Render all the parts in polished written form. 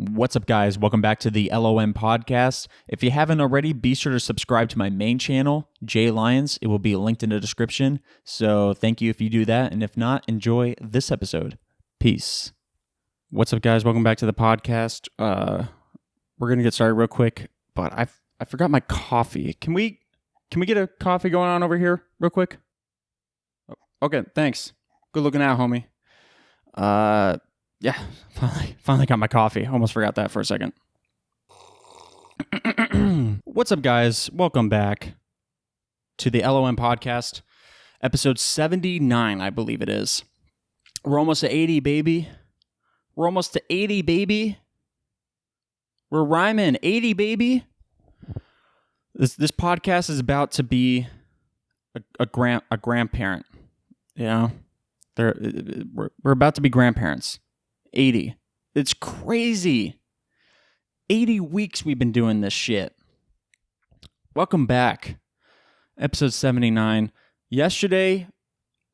What's up, guys? Welcome back to the LOM podcast. If you haven't already, be sure to subscribe to my main channel, Jay Lyons. It will be linked in the description. So thank you if you do that. And if not, enjoy this episode. Peace. What's up, guys? Welcome back to the podcast. We're going to get started real quick, but I forgot my coffee. Can we get a coffee going on over here real quick? Okay, thanks. Good looking out, homie. Yeah, finally got my coffee. Almost forgot that for a second. What's up, guys? Welcome back to the LOM podcast, episode 79, I believe it is. We're almost to 80, baby. We're almost to 80, baby. We're rhyming. 80, baby. This podcast is about to be a grandparent. You know, we're about to be grandparents. 80. It's crazy. 80 weeks we've been doing this shit. Welcome back. Episode 79. Yesterday,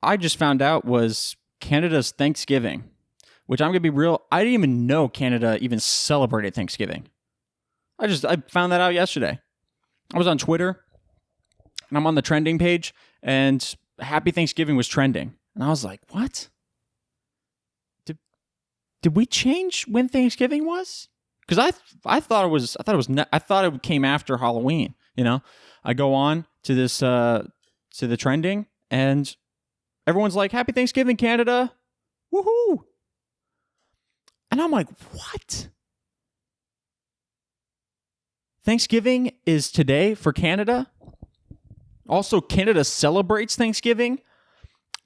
I just found out was Canada's Thanksgiving, which I'm going to be real. I didn't even know Canada even celebrated Thanksgiving. I found that out yesterday. I was on Twitter, and I'm on the trending page, and Happy Thanksgiving was trending. And I was like, what? Did we change when Thanksgiving was? Because I thought it came after Halloween. You know, I go on to this to the trending, and everyone's like, "Happy Thanksgiving, Canada, woohoo!" And I'm like, what? Thanksgiving is today for Canada. Also, Canada celebrates Thanksgiving.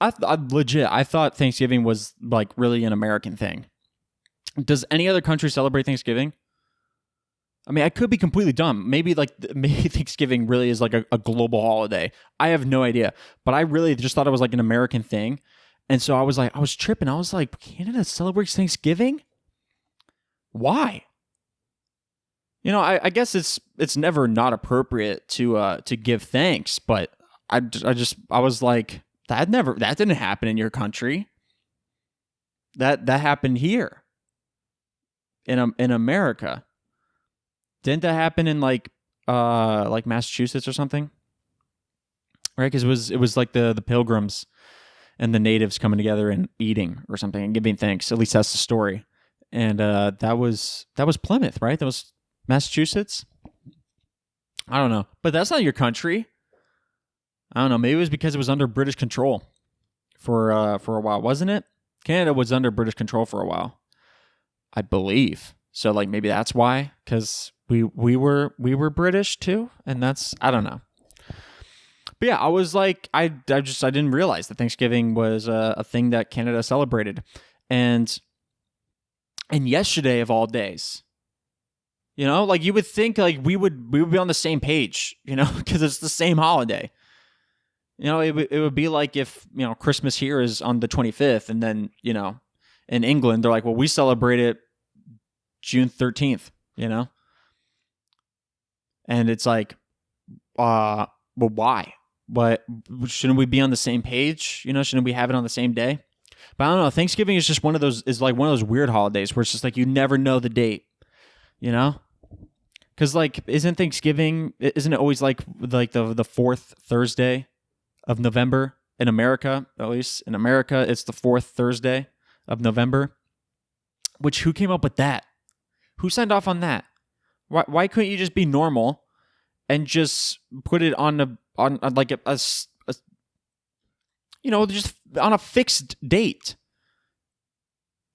I thought Thanksgiving was like really an American thing. Does any other country celebrate Thanksgiving? I mean, I could be completely dumb. Maybe Thanksgiving really is like a global holiday. I have no idea. But I really just thought it was like an American thing. And so I was tripping. I was like, Canada celebrates Thanksgiving? Why? You know, I guess it's never not appropriate to give thanks, but I was like, that didn't happen in your country. That happened here. In America. Didn't that happen in like Massachusetts or something? Right? Because it was like the Pilgrims and the natives coming together and eating or something and giving thanks. At least that's the story. And that was Plymouth, right? That was Massachusetts. I don't know, but that's not your country. I don't know. Maybe it was because it was under British control for a while, wasn't it? Canada was under British control for a while, I believe. So like maybe that's why, because we were British too, and that's, I don't know. But yeah, I was like, I didn't realize that Thanksgiving was a thing that Canada celebrated, and yesterday of all days, you know, like you would think like we would be on the same page, you know, because it's the same holiday. You know, it would be like if, you know, Christmas here is on the 25th, and then, you know, in England they're like, well, we celebrate it June 13th, you know? And it's like, well, why? But shouldn't we be on the same page? You know, shouldn't we have it on the same day? But I don't know. Thanksgiving is just one of those weird holidays where it's just like you never know the date, you know? Because like, isn't it always like the fourth Thursday of November in America? At least in America, it's the fourth Thursday of November. Which, who came up with that? Who signed off on that? Why couldn't you just be normal and just put it on like a you know, just on a fixed date?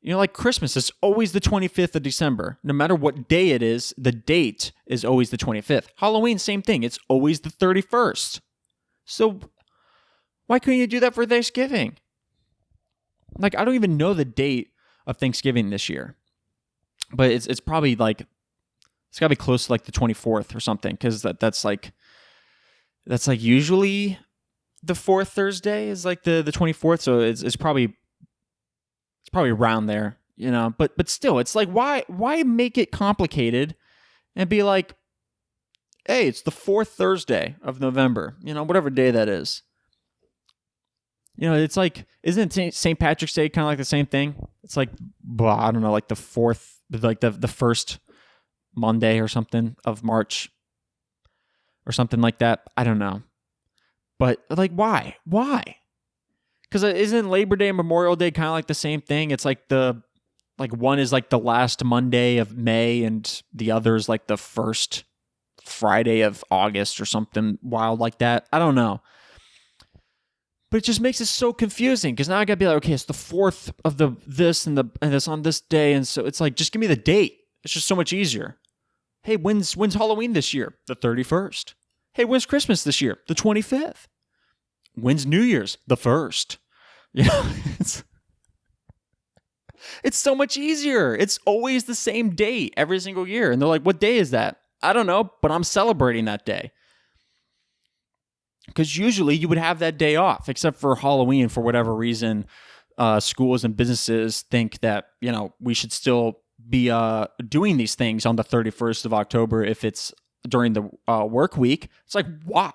You know, like Christmas is always the 25th of December. No matter what day it is, the date is always the 25th. Halloween, same thing. It's always the 31st. So why couldn't you do that for Thanksgiving? Like, I don't even know the date of Thanksgiving this year. But it's probably like, it's got to be close to like the 24th or something, because that's like usually the fourth Thursday is like the 24th, so it's probably around there, you know. But still, it's like, why make it complicated and be like, hey, it's the fourth Thursday of November, you know, whatever day that is. You know, it's like, isn't St. Patrick's Day kind of like the same thing? It's like, I don't know, like the fourth like the first Monday or something of March or something like that. I don't know. But like, why? Why? Because isn't Labor Day and Memorial Day kind of like the same thing? It's like one is like the last Monday of May and the other is like the first Friday of August or something wild like that. I don't know. But it just makes it so confusing because now I gotta be like, okay, it's the 4th of this and it's on this day, and so it's like, just give me the date. It's just so much easier. Hey, when's Halloween this year? The 31st. Hey, when's Christmas this year? The 25th. When's New Year's? The 1st. It's so much easier. It's always the same date every single year. And they're like, what day is that? I don't know, but I'm celebrating that day. Because usually you would have that day off, except for Halloween. For whatever reason, schools and businesses think that, we should still be doing these things on the 31st of October if it's during the work week. It's like, why?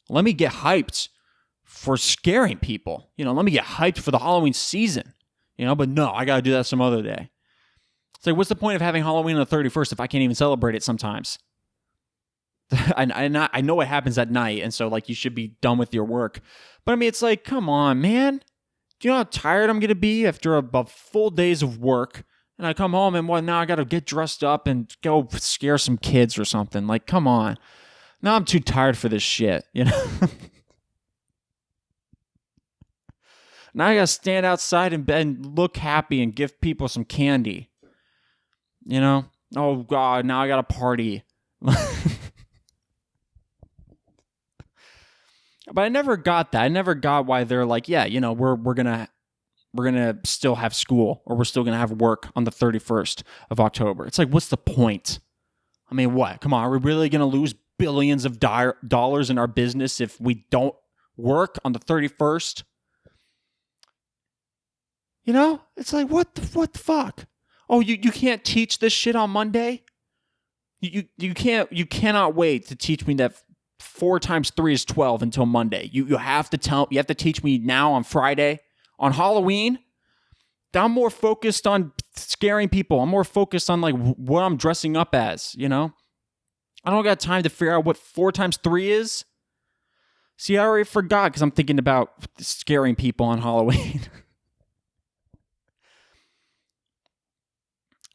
Let me get hyped for scaring people. Let me get hyped for the Halloween season. But no, I got to do that some other day. It's like, what's the point of having Halloween on the 31st if I can't even celebrate it sometimes? I know it happens at night, and so like you should be done with your work. But I mean, it's like, come on, man. Do you know how tired I'm going to be after a full days of work? And I come home and now I got to get dressed up and go scare some kids or something. Like, come on. Now I'm too tired for this shit, Now I got to stand outside and look happy and give people some candy. Oh, God, now I got to party. But I never got that. I never got why they're like, yeah, we're gonna still have school, or we're still gonna have work on the 31st of October. It's like, what's the point? I mean, what? Come on, are we really gonna lose billions of dollars in our business if we don't work on the 31st? It's like, what the fuck? Oh, you can't teach this shit on Monday? You cannot wait to teach me that 4 times 3 is 12 until Monday. You have to teach me now on Friday. On Halloween, I'm more focused on scaring people. I'm more focused on like what I'm dressing up as, I don't got time to figure out what 4 times 3 is. See, I already forgot because I'm thinking about scaring people on Halloween.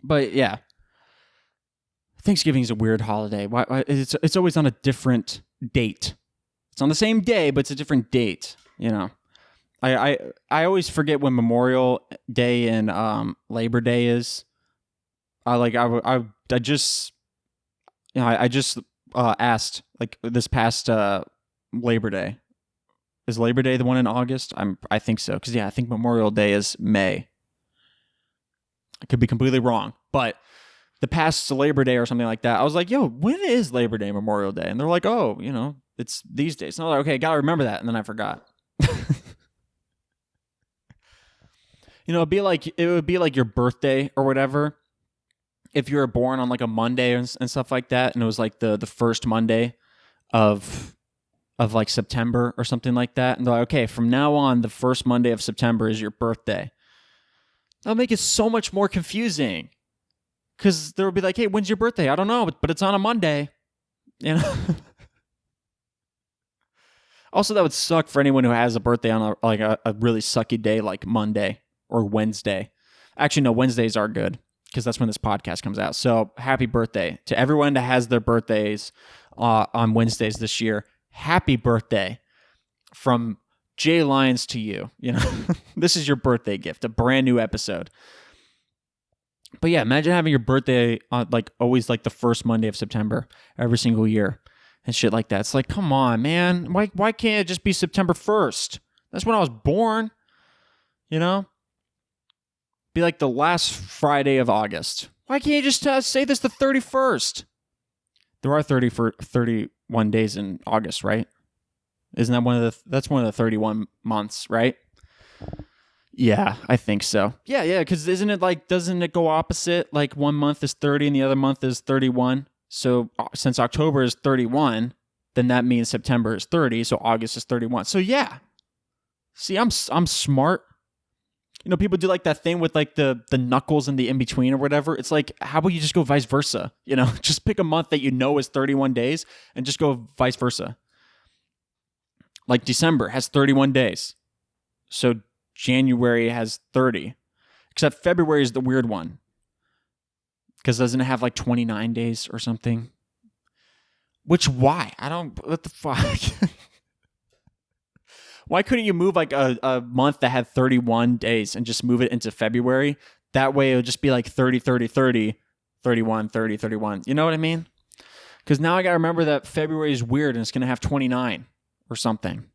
But yeah, Thanksgiving is a weird holiday. Why it's always on a different date. It's on the same day, but it's a different date. I always forget when Memorial Day and Labor Day is. I just asked like this past Labor Day. Is Labor Day the one in August? I think so, because I think Memorial Day is May. I could be completely wrong, but the past Labor Day or something like that, I was like, yo, when is Labor Day, Memorial Day? And they're like, oh, it's these days. And I was like, okay, gotta remember that. And then I forgot. It would be like your birthday or whatever. If you were born on like a Monday and stuff like that, and it was like the first Monday of like September or something like that. And they're like, okay, from now on, the first Monday of September is your birthday. That'll make it so much more confusing. Because there will be like, hey, when's your birthday? I don't know, but it's on a Monday. Also, that would suck for anyone who has a birthday on a really sucky day like Monday or Wednesday. Actually, no, Wednesdays are good because that's when this podcast comes out. So happy birthday to everyone that has their birthdays on Wednesdays this year. Happy birthday from Jay Lyons to you. This is your birthday gift, a brand new episode. But yeah, imagine having your birthday on like always like the first Monday of September every single year and shit like that. It's like, come on, man. Why can't it just be September 1st? That's when I was born. Be like the last Friday of August. Why can't you just say this the 31st? There are 31 days in August, right? Isn't that that's one of the 31 months, right? Yeah, I think so. Yeah, because isn't it like, doesn't it go opposite? Like one month is 30 and the other month is 31. So since October is 31, then that means September is 30. So August is 31. So yeah. See, I'm smart. People do like that thing with like the knuckles and the in between or whatever. It's like, how about you just go vice versa? Just pick a month that is 31 days and just go vice versa. Like December has 31 days. So January has 30. Except February is the weird one. Because doesn't it have like 29 days or something? Why? What the fuck? Why couldn't you move like a month that had 31 days and just move it into February? That way it would just be like 30, 30, 30, 31, 30, 31. You know what I mean? Because now I got to remember that February is weird and it's going to have 29 or something.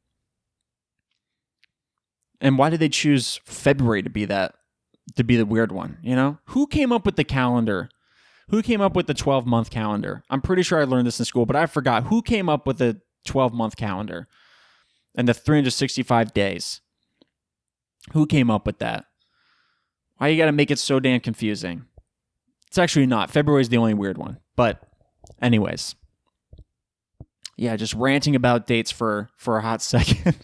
And why did they choose February to be the weird one? Who came up with the calendar? Who came up with the 12-month calendar? I'm pretty sure I learned this in school, but I forgot. Who came up with the 12-month calendar and the 365 days? Who came up with that? Why you got to make it so damn confusing? It's actually not. February is the only weird one. But anyways. Yeah, just ranting about dates for a hot second.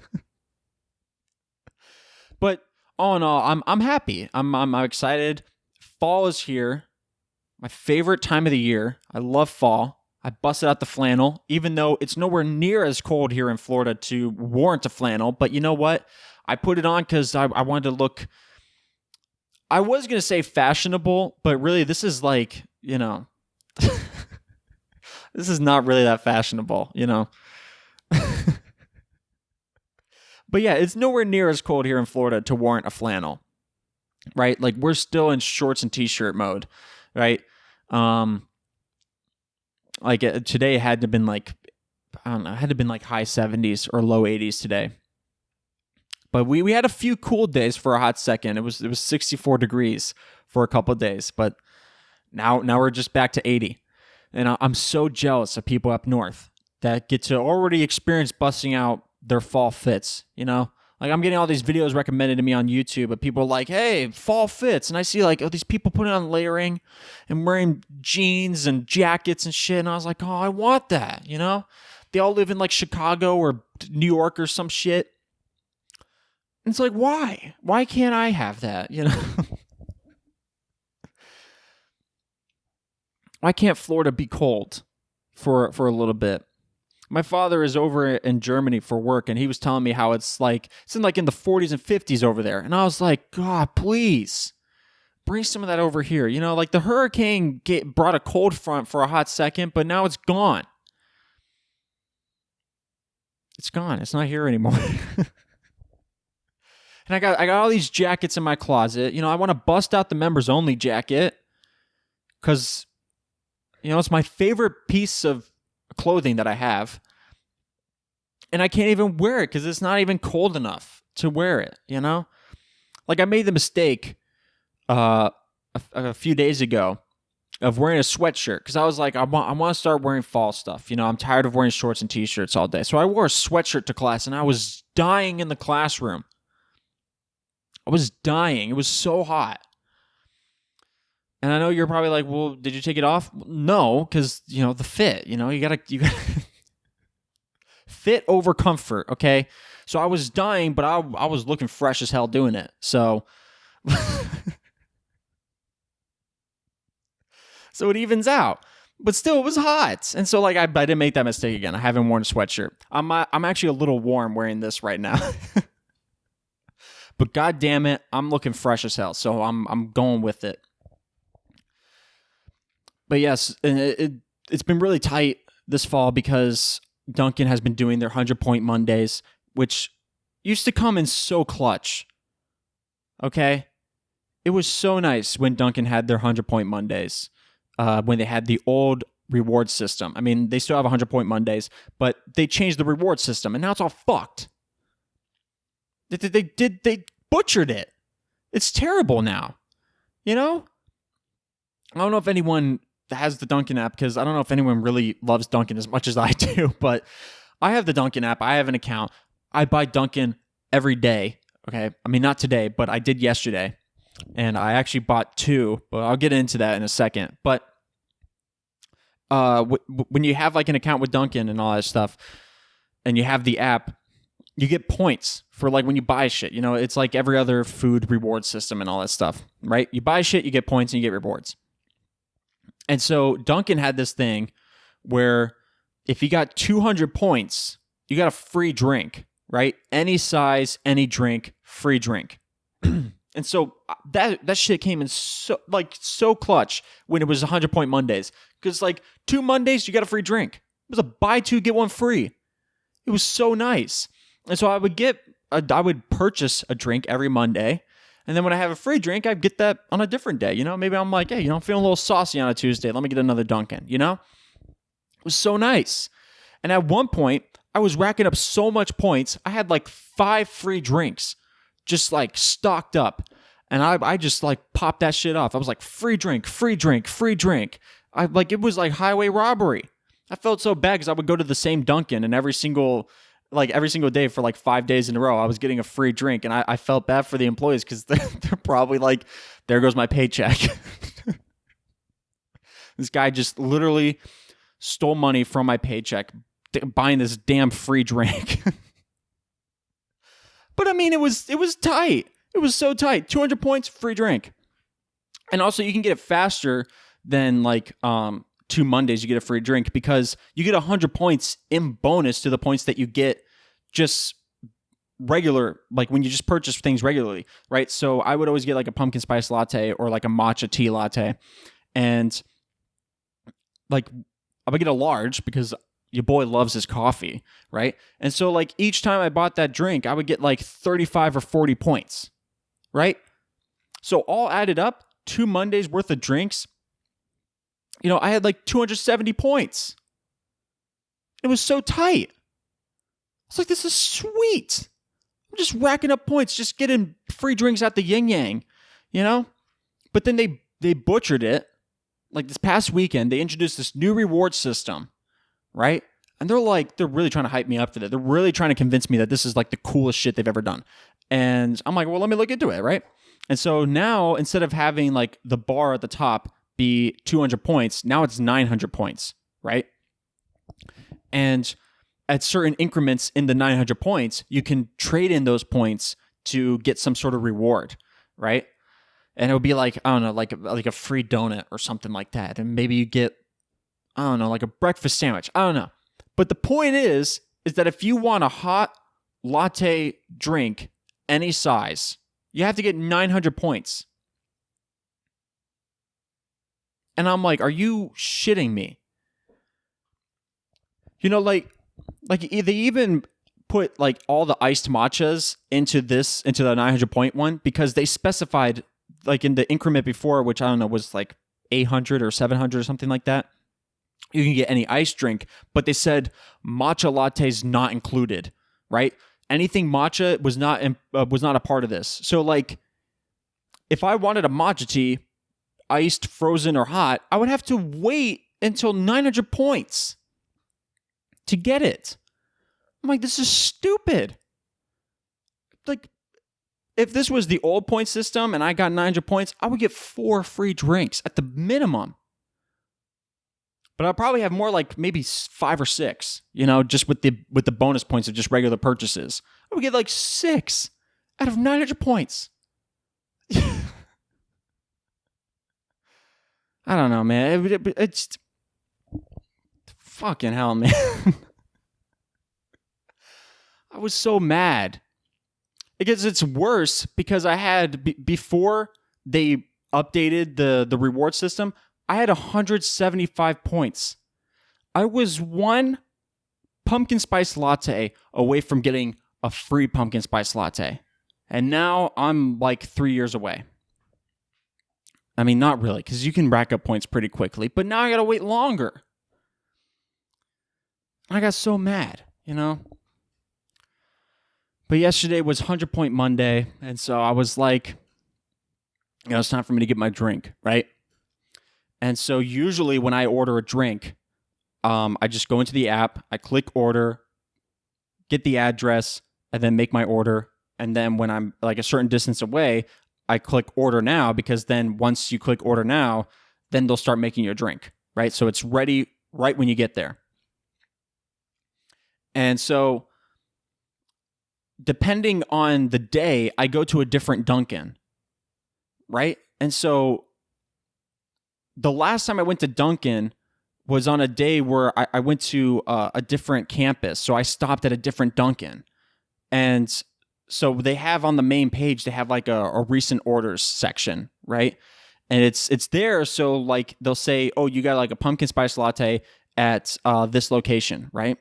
But all in all, I'm happy. I'm excited. Fall is here. My favorite time of the year. I love fall. I busted out the flannel, even though it's nowhere near as cold here in Florida to warrant a flannel. But you know what? I put it on because I wanted to look. I was going to say fashionable, but really this is like, this is not really that fashionable, But yeah, it's nowhere near as cold here in Florida to warrant a flannel, right? Like we're still in shorts and t-shirt mode, right? Like today it had to have been like, I don't know, it had to have been like high 70s or low 80s today. But we had a few cool days for a hot second. It was 64 degrees for a couple of days, but now we're just back to 80. And I'm so jealous of people up north that get to already experience busting out their fall fits, Like I'm getting all these videos recommended to me on YouTube of people like, hey, fall fits. And I see like these people putting on layering and wearing jeans and jackets and shit. And I was like, oh, I want that, They all live in like Chicago or New York or some shit. And it's like, why? Why can't I have that, Why can't Florida be cold for a little bit? My father is over in Germany for work, and he was telling me how it's in the 40s and 50s over there. And I was like, God, please bring some of that over here. Like the hurricane brought a cold front for a hot second, but now it's gone. It's gone. It's not here anymore. And I got all these jackets in my closet. I want to bust out the members only jacket because, it's my favorite piece of clothing that I have. And I can't even wear it because it's not even cold enough to wear it, Like I made the mistake a few days ago of wearing a sweatshirt because I was like, I want to start wearing fall stuff. I'm tired of wearing shorts and t-shirts all day. So I wore a sweatshirt to class and I was dying in the classroom. I was dying. It was so hot. And I know you're probably like, well, did you take it off? No, because, the fit, you gotta fit over comfort, okay? So I was dying, but I was looking fresh as hell doing it. So, so it evens out. But still, it was hot. And so, like, I didn't make that mistake again. I haven't worn a sweatshirt. I'm actually a little warm wearing this right now. But God damn it, I'm looking fresh as hell. So I'm going with it. But yes, it's been really tight this fall because Dunkin has been doing their 100-point Mondays, which used to come in so clutch. Okay? It was so nice when Dunkin had their 100-point Mondays, when they had the old reward system. I mean, they still have 100-point Mondays, but they changed the reward system, and now it's all fucked. They butchered it. It's terrible now. I don't know if anyone has the Dunkin app because I don't know if anyone really loves Dunkin as much as I do, but I have the Dunkin app. I have an account. I buy Dunkin every day. Okay. I mean, not today, but I did yesterday. And I actually bought 2, but I'll get into that in a second. But when you have like an account with Dunkin and all that stuff, and you have the app, you get points for like when you buy shit. You know, it's like every other food reward system and all that stuff, right? You buy shit, you get points, and you get rewards. And so Dunkin' had this thing where if you got 200 points, you got a free drink, right? Any size, any drink, free drink. And so that shit came in so clutch when it was 100-point Mondays. Because like 2 Mondays, you got a free drink. It was a buy 2, get 1 free. It was so nice. And so I would purchase a drink every Monday. And then when I have a free drink, I'd get that on a different day. You know, maybe I'm like, hey, I'm feeling a little saucy on a Tuesday. Let me get another Dunkin', you know? It was so nice. And at one point, I was racking up so much points. I had like 5 free drinks just like stocked up. And I just like popped that shit off. I was like, free drink, free drink, free drink. It was like highway robbery. I felt so bad because I would go to the same Dunkin' and every single day for like 5 days in a row, I was getting a free drink. And I felt bad for the employees because they're probably like, there goes my paycheck. This guy just literally stole money from my paycheck buying this damn free drink. But I mean, it was tight. It was so tight. 200 points, free drink. And also you can get it faster than like 2 Mondays you get a free drink because you get 100 points in bonus to the points that you get just regular, like when you just purchase things regularly, right? So I would always get like a pumpkin spice latte or like a matcha tea latte. And like I would get a large because your boy loves his coffee, right? And so like each time I bought that drink, I would get like 35 or 40 points, right? So all added up, 2 Mondays worth of drinks, you know, I had like 270 points. It was so tight. I was like, this is sweet. I'm just racking up points, just getting free drinks at the yin yang, you know? But then they butchered it. Like this past weekend, they introduced this new reward system, right? And they're really trying to hype me up for that. They're really trying to convince me that this is like the coolest shit they've ever done. And I'm like, well, let me look into it, right? And so now, instead of having like the bar at the top be 200 points, now it's 900 points, right? And at certain increments in the 900 points, you can trade in those points to get some sort of reward, right? And it would be like, I don't know, like a free donut or something like that. And maybe you get, I don't know, like a breakfast sandwich. I don't know. But the point is that if you want a hot latte drink, any size, you have to get 900 points. And I'm like, are you shitting me? You know, like they even put like all the iced matchas into the 900 point one because they specified like in the increment before, which I don't know, was like 800 or 700 or something like that. You can get any iced drink, but they said matcha lattes not included, right? Anything matcha was not a part of this. So like, if I wanted a matcha tea, iced, frozen, or hot, I would have to wait until 900 points to get it. I'm like, this is stupid. Like, if this was the old point system and I got 900 points, I would get 4 free drinks at the minimum. But I'll probably have more like maybe 5 or 6, you know, just with the bonus points of just regular purchases. I would get like 6 out of 900 points. I don't know, man. It's fucking hell, man. I was so mad. Because it's worse because I had, before they updated the reward system, I had 175 points. I was 1 pumpkin spice latte away from getting a free pumpkin spice latte. And now I'm like 3 years away. I mean, not really, because you can rack up points pretty quickly, but now I gotta wait longer. I got so mad, you know? But yesterday was 100-point Monday, and so I was like, you know, it's time for me to get my drink, right? And so usually when I order a drink, I just go into the app, I click order, get the address, and then make my order. And then when I'm like a certain distance away, I click order now, because then once you click order now, then they'll start making your drink, right? So it's ready right when you get there. And so depending on the day, I go to a different Dunkin', right? And so the last time I went to Dunkin' was on a day where I went to a different campus. So I stopped at a different Dunkin'. And so they have on the main page, they have like a recent orders section, right? And it's there. So like they'll say, oh, you got like a pumpkin spice latte at this location, right?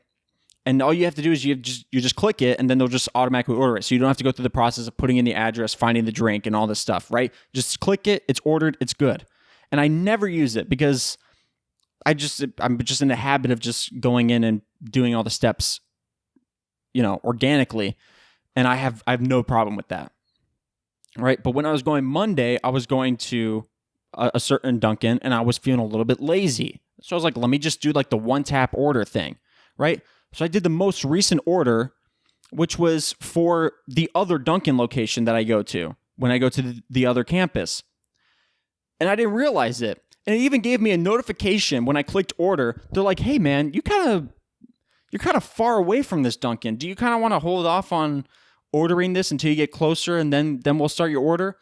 And all you have to do is you just click it, and then they'll just automatically order it. So you don't have to go through the process of putting in the address, finding the drink, and all this stuff, right? Just click it, it's ordered, it's good. And I never use it because I'm just in the habit of just going in and doing all the steps, organically. And I have no problem with that, right? But when I was going Monday, I was going to a certain Dunkin', and I was feeling a little bit lazy. So I was like, let me just do like the one tap order thing, right? So I did the most recent order, which was for the other Dunkin' location that I go to when I go to the other campus. And I didn't realize it. And it even gave me a notification when I clicked order. They're like, hey man, you're kind of far away from this Dunkin'. Do you kind of want to hold off on ordering this until you get closer, and then we'll start your order?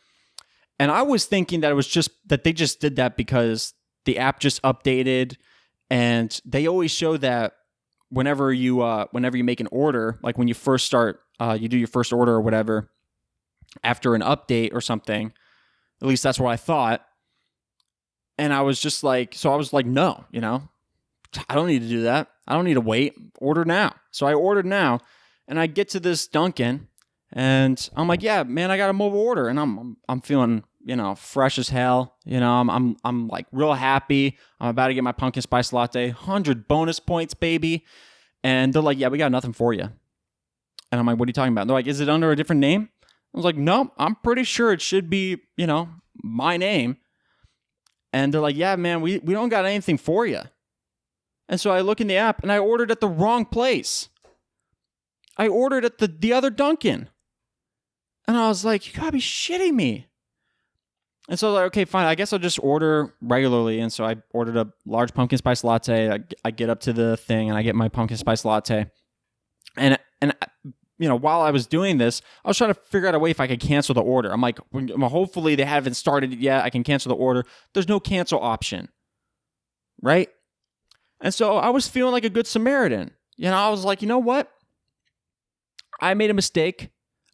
And I was thinking that it was just that they just did that because the app just updated, and they always show that whenever you make an order, like when you first start, you do your first order or whatever, after an update or something. At least that's what I thought. And I was just like, no, I don't need to do that. I don't need to wait. Order now. So I ordered now, and I get to this Dunkin', and I'm like, yeah, man, I got a mobile order, and I'm feeling, fresh as hell. I'm like real happy. I'm about to get my pumpkin spice latte, 100 bonus points, baby. And they're like, yeah, we got nothing for you. And I'm like, what are you talking about? And they're like, is it under a different name? I was like, no, I'm pretty sure it should be, my name. And they're like, yeah, man, we don't got anything for you. And so I look in the app, and I ordered at the wrong place. I ordered at the other Dunkin'. And I was like, you gotta be shitting me. And so I was like, okay, fine. I guess I'll just order regularly. And so I ordered a large pumpkin spice latte. I get up to the thing, and I get my pumpkin spice latte. And while I was doing this, I was trying to figure out a way if I could cancel the order. I'm like, hopefully they haven't started it yet. I can cancel the order. There's no cancel option, right? And so I was feeling like a good Samaritan. I was like, you know what? I made a mistake.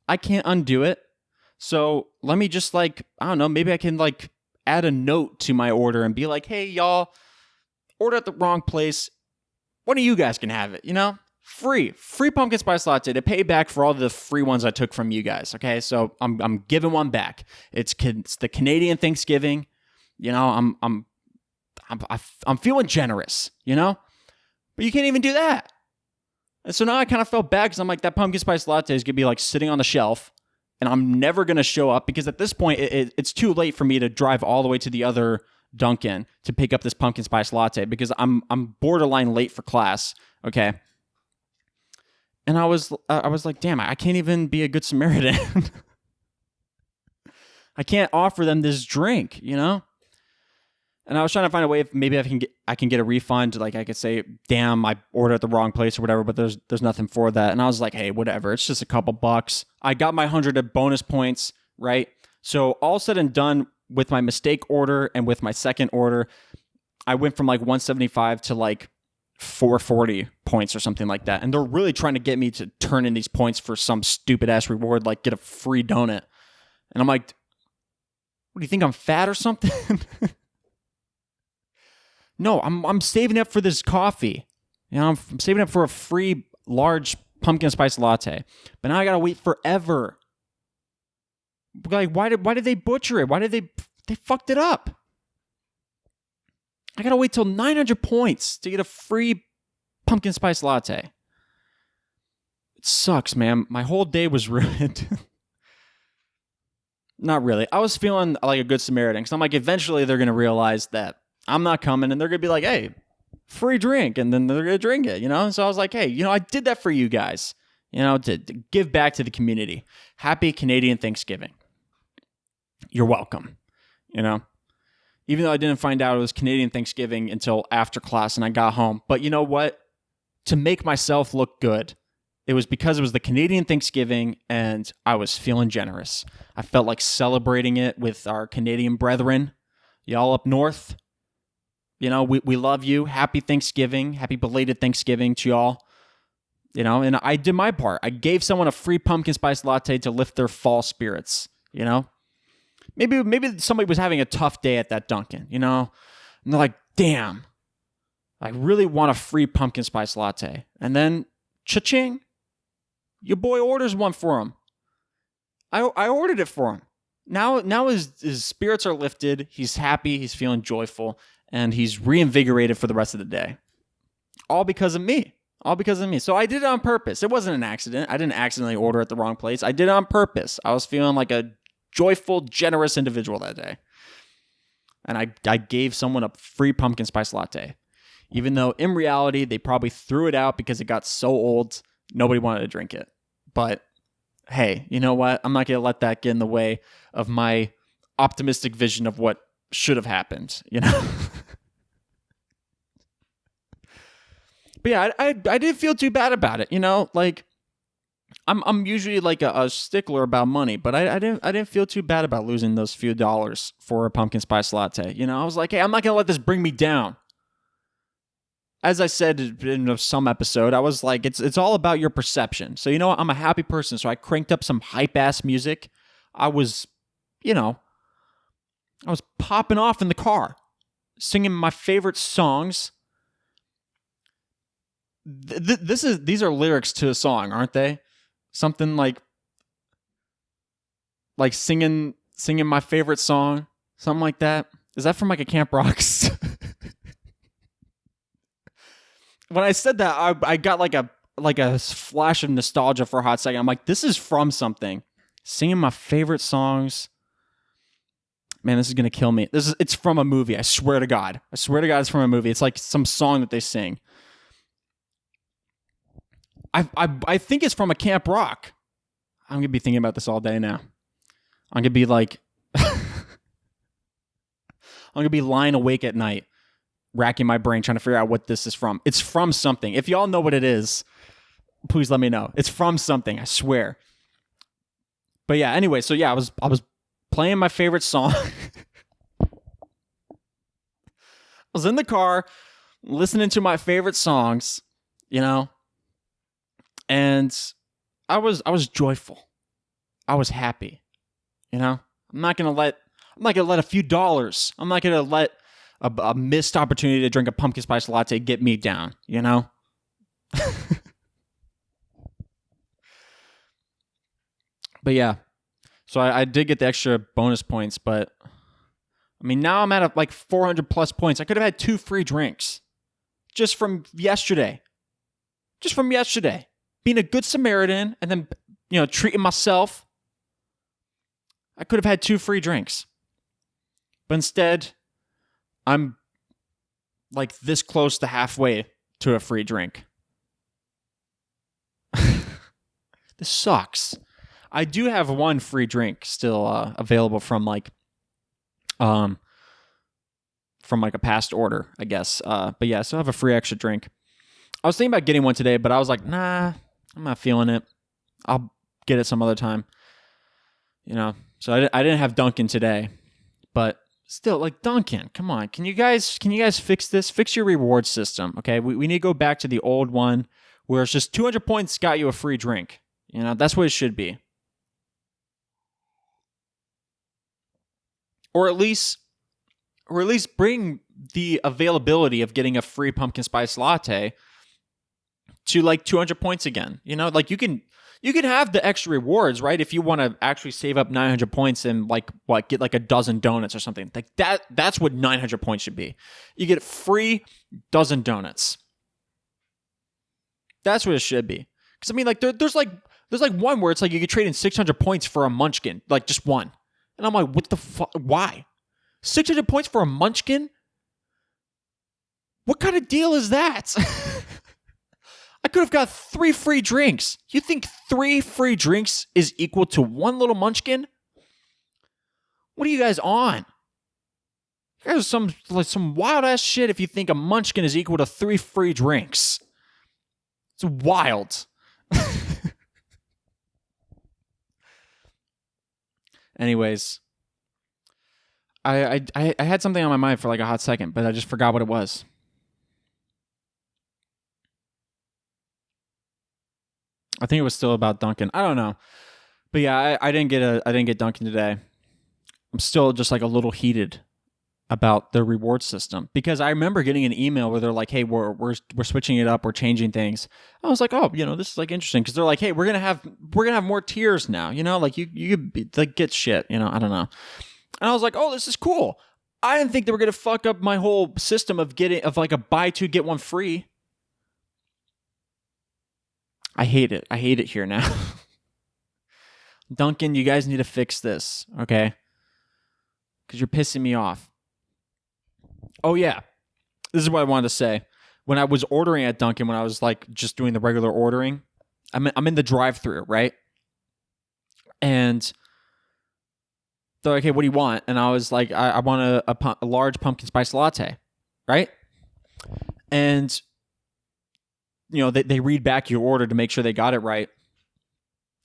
I can't undo it. So let me just I don't know, maybe I can add a note to my order and be like, hey, y'all, order at the wrong place. One of you guys can have it, Free pumpkin spice latte to pay back for all the free ones I took from you guys. Okay, so I'm giving one back. It's the Canadian Thanksgiving. I'm feeling generous. But you can't even do that. And so now I kind of felt bad because I'm like, that pumpkin spice latte is gonna be sitting on the shelf, and I'm never gonna show up because at this point it's too late for me to drive all the way to the other Dunkin' to pick up this pumpkin spice latte because I'm borderline late for class. Okay. And I was like, damn, I can't even be a good Samaritan. I can't offer them this drink, And I was trying to find a way if maybe I can get a refund. I could say, damn, I ordered at the wrong place or whatever, but there's nothing for that. And I was like, hey, whatever. It's just a couple bucks. I got my 100 bonus points, right? So all said and done with my mistake order and with my second order, I went from 175 to 440 points or something like that. And they're really trying to get me to turn in these points for some stupid ass reward, like get a free donut. And I'm like, what do you think, I'm fat or something? No, I'm saving up for this coffee. I'm saving up for a free large pumpkin spice latte. But now I gotta wait forever. Why did they butcher it? Why did they fucked it up? I gotta wait till 900 points to get a free pumpkin spice latte. It sucks, man. My whole day was ruined. Not really. I was feeling like a good Samaritan because I'm like, eventually they're gonna realize that I'm not coming, and they're gonna be like, hey, free drink, and then they're gonna drink it, So I was like, hey, I did that for you guys, to give back to the community. Happy Canadian Thanksgiving. You're welcome, Even though I didn't find out it was Canadian Thanksgiving until after class and I got home. But you know what? To make myself look good, it was because it was the Canadian Thanksgiving and I was feeling generous. I felt like celebrating it with our Canadian brethren. Y'all up north, we love you. Happy Thanksgiving. Happy belated Thanksgiving to y'all. And I did my part. I gave someone a free pumpkin spice latte to lift their fall spirits, Maybe somebody was having a tough day at that Dunkin', and they're like, damn, I really want a free pumpkin spice latte. And then, cha-ching, your boy orders one for him. I ordered it for him. Now his spirits are lifted. He's happy. He's feeling joyful. And he's reinvigorated for the rest of the day. All because of me. So I did it on purpose. It wasn't an accident. I didn't accidentally order at the wrong place. I did it on purpose. I was feeling like a joyful, generous individual that day. And I gave someone a free pumpkin spice latte. Even though in reality, they probably threw it out because it got so old, nobody wanted to drink it. But hey, you know what? I'm not going to let that get in the way of my optimistic vision of what should have happened, But yeah, I didn't feel too bad about it, like I'm usually like a stickler about money, but I didn't feel too bad about losing those few dollars for a pumpkin spice latte. I was like, hey, I'm not going to let this bring me down. As I said in some episode, I was like, it's all about your perception. So, I'm a happy person. So I cranked up some hype ass music. I was popping off in the car, singing my favorite songs. These are lyrics to a song, aren't they? Something like singing my favorite song, something like that. Is that from like a Camp Rocks? When I said that, I got like a flash of nostalgia for a hot second. I'm like, this is from something. Singing my favorite songs. Man, this is gonna kill me. It's from a movie. I swear to God. It's from a movie. It's like some song that they sing. I think it's from a Camp Rock. I'm gonna be thinking about this all day now. I'm gonna be like, I'm gonna be lying awake at night, racking my brain trying to figure out what this is from. It's from something. If y'all know what it is, please let me know. It's from something, I swear. But yeah, anyway, so yeah, I was playing my favorite song. I was in the car listening to my favorite songs, and I was joyful. I was happy. I'm not gonna let a few dollars. I'm not gonna let a missed opportunity to drink a pumpkin spice latte get me down, But yeah, so I did get the extra bonus points, but I mean, now I'm at like 400 plus points. I could have had 2 free drinks just from yesterday. Being a good Samaritan and then, treating myself. I could have had 2 free drinks. But instead, I'm like this close to halfway to a free drink. This sucks. I do have 1 free drink still available from like a past order, I guess. But yeah, I still have a free extra drink. I was thinking about getting one today, but I was like, nah, I'm not feeling it. I'll get it some other time. So I didn't have Dunkin' today, but still, like, Dunkin', come on. Can you guys fix this? Fix your reward system, okay? We need to go back to the old one where it's just 200 points got you a free drink. That's what it should be. Or at least bring the availability of getting a free pumpkin spice latte to like 200 points again. Like you can have the extra rewards, right? If you want to actually save up 900 points and get like a dozen donuts or something. Like that's what 900 points should be. You get free dozen donuts. That's what it should be. Cuz I mean, like there's one where it's like you could trade in 600 points for a munchkin, like just one. And I'm like, what the fuck? Why? 600 points for a munchkin? What kind of deal is that? I could have got 3 free drinks. You think 3 free drinks is equal to 1 little munchkin? What are you guys on? You guys are some wild ass shit if you think a munchkin is equal to 3 free drinks. It's wild. Anyways, I had something on my mind for like a hot second, but I just forgot what it was. I think it was still about Dunkin. I don't know, but yeah, I didn't get Dunkin today. I'm still just like a little heated about the reward system because I remember getting an email where they're like, "Hey, we're switching it up, we're changing things." I was like, "Oh, this is like interesting," because they're like, "Hey, we're gonna have more tiers now, like you could like get shit, I don't know." And I was like, "Oh, this is cool." I didn't think they were gonna fuck up my whole system of like a buy two get one free. I hate it. I hate it here now. Duncan, you guys need to fix this, okay? Because you're pissing me off. Oh yeah, this is what I wanted to say. When I was ordering at Dunkin', when I was like just doing the regular ordering, I'm in the drive-thru, right? And they're like, "Hey, what do you want?" And I was like, "I want a large pumpkin spice latte," right? And they read back your order to make sure they got it right.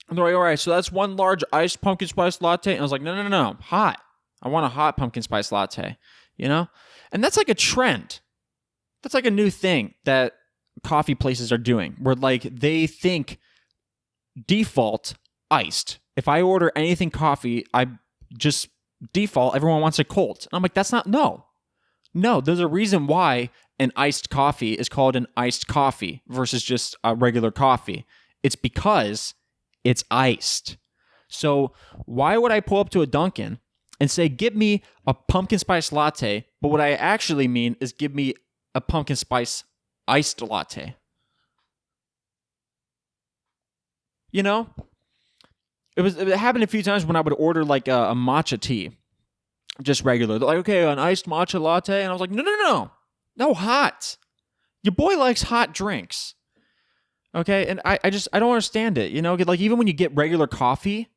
And they're like, "All right, so that's one large iced pumpkin spice latte." And I was like, "No, no, no, no, hot. I want a hot pumpkin spice latte." And that's like a trend. That's like a new thing that coffee places are doing, where like they think default iced. If I order anything coffee, I just default everyone wants it cold. And I'm like, that's not no. There's a reason why an iced coffee is called an iced coffee versus just a regular coffee. It's because it's iced. So why would I pull up to a Dunkin' and say, "Give me a pumpkin spice latte," but what I actually mean is give me a pumpkin spice iced latte? It happened a few times when I would order like a matcha tea, just regular. They're like, "Okay, an iced matcha latte," and I was like, no, hot. Your boy likes hot drinks, okay? And I don't understand it. Like even when you get regular coffee,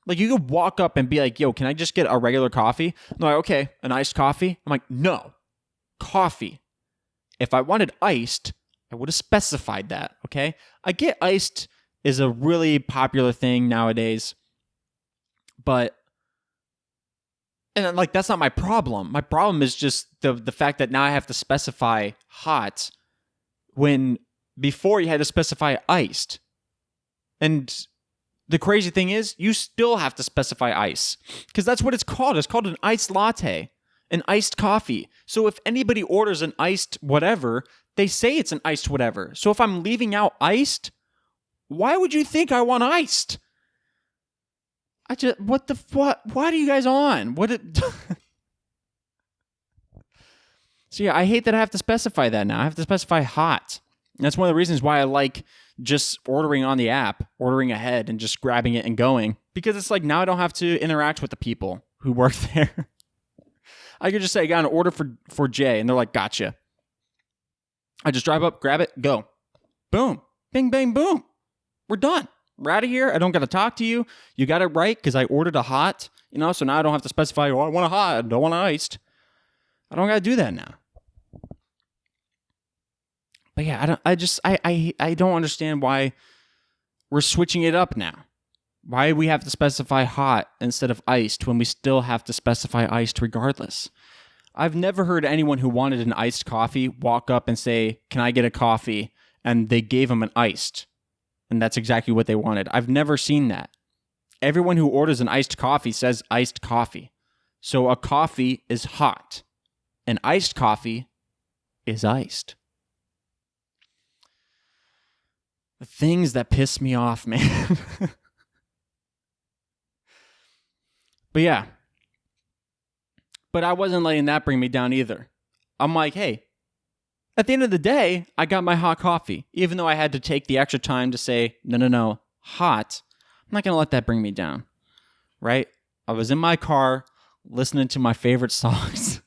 like you could walk up and be like, "Yo, can I just get a regular coffee?" And they're like, "Okay, an iced coffee." I'm like, "No, coffee. If I wanted iced, I would have specified that." Okay, I get iced is a really popular thing nowadays, but and like that's not my problem. My problem is just the fact that now I have to specify hot when before you had to specify iced. And the crazy thing is you still have to specify ice because that's what it's called. It's called an iced latte, an iced coffee. So if anybody orders an iced whatever, they say it's an iced whatever. So if I'm leaving out iced, why would you think I want iced? What? What are you guys on? So yeah, I hate that I have to specify that now. I have to specify hot. And that's one of the reasons why I like just ordering on the app, ordering ahead and just grabbing it and going. Because it's like now I don't have to interact with the people who work there. I could just say, "I got an order for Jay," and they're like, "Gotcha." I just drive up, grab it, go. Boom. Bing, bang, boom. We're done. We're out of here. I don't got to talk to you. You got it right because I ordered a hot, so now I don't have to specify, "Oh, I want a hot. I don't want an iced." I don't got to do that now. But yeah, I don't understand why we're switching it up now. Why we have to specify hot instead of iced when we still have to specify iced regardless. I've never heard anyone who wanted an iced coffee walk up and say, "Can I get a coffee?" And they gave them an iced. And that's exactly what they wanted. I've never seen that. Everyone who orders an iced coffee says iced coffee. So a coffee is hot. An iced coffee is iced. The things that piss me off, man. But yeah. But I wasn't letting that bring me down either. I'm like, hey, at the end of the day, I got my hot coffee. Even though I had to take the extra time to say, no, hot, I'm not going to let that bring me down. Right? I was in my car listening to my favorite songs.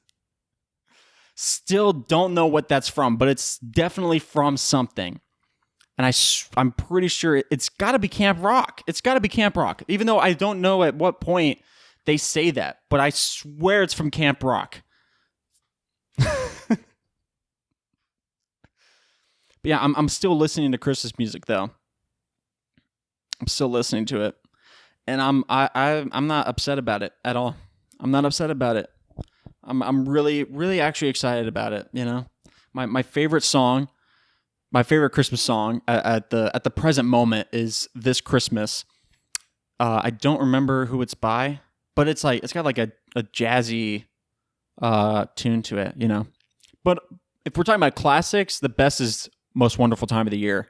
Still don't know what that's from, but it's definitely from something. And I'm pretty sure it's got to be Camp Rock. It's got to be Camp Rock. Even though I don't know at what point they say that, but I swear it's from Camp Rock. But yeah, I'm still listening to Christmas music though. I'm still listening to it, and I'm not upset about it at all. I'm not upset about it. I'm really really actually excited about it. You know, my favorite song, my favorite Christmas song at the present moment is "This Christmas." I don't remember who it's by, but it's got like a jazzy tune to it. You know, but if we're talking about classics, the best is "Most Wonderful Time of the Year."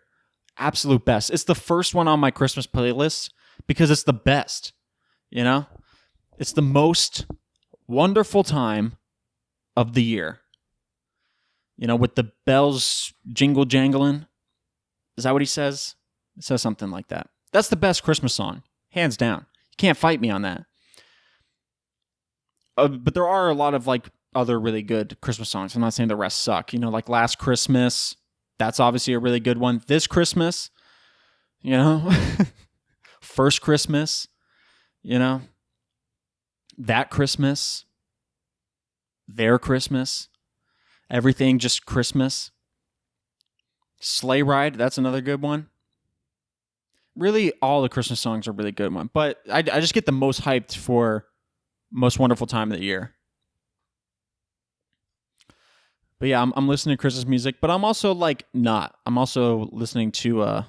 Absolute best. It's the first one on my Christmas playlist because it's the best. You know, it's the most wonderful time of the year. You know, with the bells jingle jangling. Is that what he says? It says something like that. That's the best Christmas song, hands down. You can't fight me on that. But there are a lot of like other really good Christmas songs. I'm not saying the rest suck. You know, like Last Christmas. That's obviously a really good one. This Christmas, you know, First Christmas, you know, That Christmas, Their Christmas, Everything Just Christmas. Sleigh Ride, that's another good one. Really, all the Christmas songs are really good one. But I just get the most hyped for Most Wonderful Time of the Year. But yeah, I'm listening to Christmas music, but I'm also like not. I'm also listening to a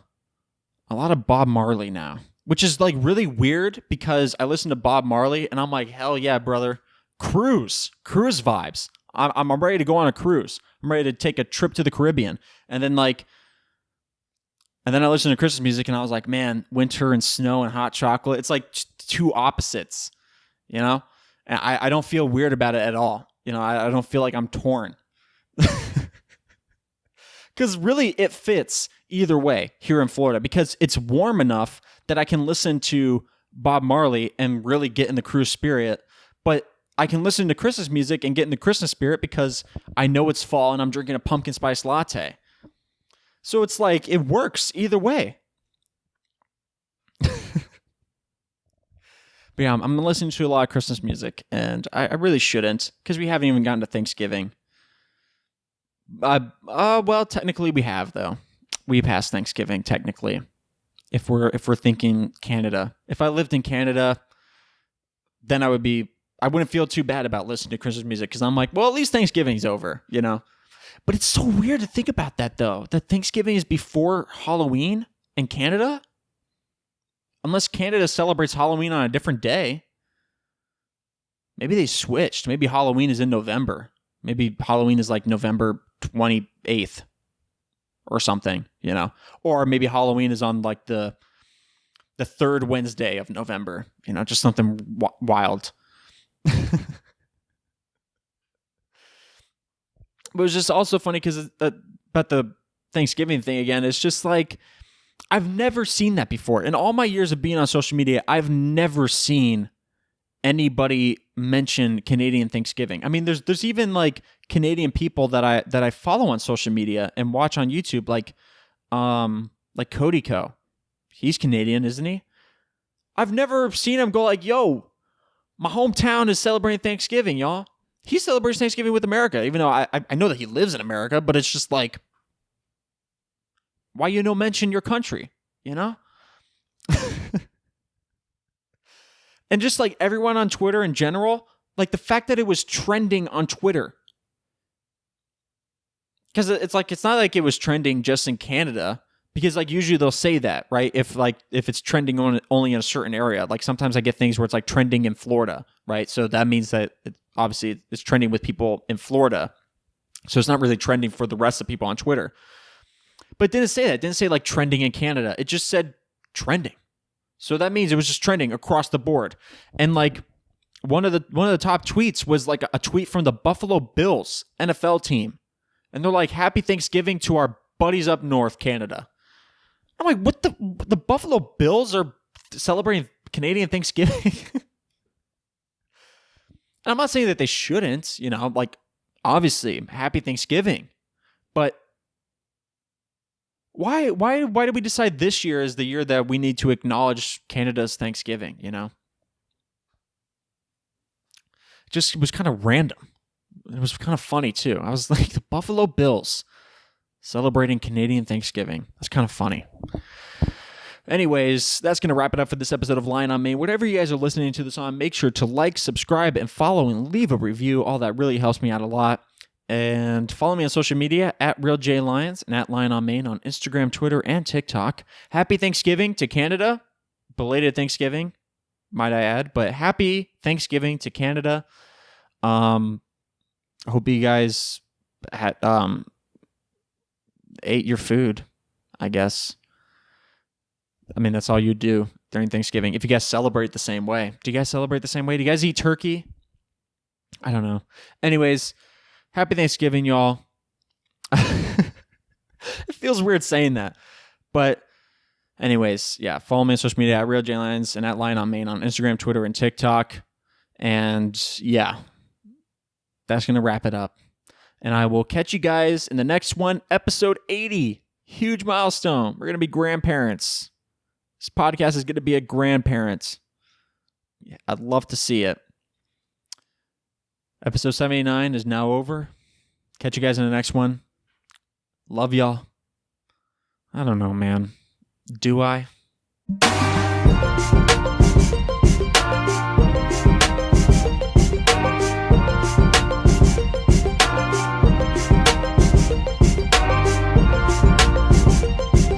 lot of Bob Marley now, which is like really weird because I listen to Bob Marley and I'm like, hell yeah, brother, cruise vibes. I'm ready to go on a cruise. I'm ready to take a trip to the Caribbean, and then I listen to Christmas music and I was like, man, winter and snow and hot chocolate. It's like two opposites, you know. And I don't feel weird about it at all. You know, I don't feel like I'm torn. Because really it fits either way here in Florida because it's warm enough that I can listen to Bob Marley and really get in the cruise spirit, but I can listen to Christmas music and get in the Christmas spirit because I know it's fall and I'm drinking a pumpkin spice latte. So it's like it works either way. But yeah, I'm listening to a lot of Christmas music and I really shouldn't because we haven't even gotten to Thanksgiving. Well, technically we have though. We passed Thanksgiving technically. If we're thinking Canada, if I lived in Canada, then I wouldn't feel too bad about listening to Christmas music because I'm like, well, at least Thanksgiving's over, you know. But it's so weird to think about that though. That Thanksgiving is before Halloween in Canada, unless Canada celebrates Halloween on a different day. Maybe they switched. Maybe Halloween is in November. Maybe Halloween is like November 28th or something, you know? Or maybe Halloween is on like the third Wednesday of November, you know, just something wild. But it was just also funny because about the Thanksgiving thing again, it's just like, I've never seen that before. In all my years of being on social media, I've never seen anybody mention Canadian Thanksgiving. I mean, there's even like Canadian people that I follow on social media and watch on YouTube, like Cody Co. He's Canadian, isn't he? I've never seen him go like, yo, my hometown is celebrating Thanksgiving, y'all. He celebrates Thanksgiving with America, even though I know that he lives in America, but it's just like, why you no mention your country, you know? And just like everyone on Twitter in general, like the fact that it was trending on Twitter. Because it's not like it was trending just in Canada, because like usually they'll say that, right? If it's trending only in a certain area. Like sometimes I get things where it's like trending in Florida, right? So that means that obviously it's trending with people in Florida. So it's not really trending for the rest of people on Twitter. But it didn't say that. It didn't say like trending in Canada. It just said trending. So that means it was just trending across the board. And like one of the top tweets was like a tweet from the Buffalo Bills NFL team. And they're like, happy Thanksgiving to our buddies up north, Canada. I'm like, what the Buffalo Bills are celebrating Canadian Thanksgiving? And I'm not saying that they shouldn't, you know, like obviously happy Thanksgiving. But why did we decide this year is the year that we need to acknowledge Canada's Thanksgiving, you know? It was kind of random. It was kind of funny too. I was like, the Buffalo Bills celebrating Canadian Thanksgiving. That's kind of funny. Anyways, that's going to wrap it up for this episode of Line on Main. Whatever you guys are listening to this on, make sure to like, subscribe, and follow, and leave a review. All that really helps me out a lot. And follow me on social media at RealJLions and at Line on Main on Instagram, Twitter, and TikTok. Happy Thanksgiving to Canada. Belated Thanksgiving, might I add. But happy Thanksgiving to Canada. I hope you guys had ate your food, I guess. I mean, that's all you do during Thanksgiving. If you guys celebrate the same way. Do you guys celebrate the same way? Do you guys eat turkey? I don't know. Anyways, happy Thanksgiving, y'all. It feels weird saying that. But anyways, yeah, follow me on social media at RealJLions and at Line on Main on Instagram, Twitter, and TikTok. And yeah, that's going to wrap it up. And I will catch you guys in the next one, episode 80. Huge milestone. We're going to be grandparents. This podcast is going to be a grandparents. Yeah, I'd love to see it. Episode 79 is now over. Catch you guys in the next one. Love y'all. I don't know, man. Do I?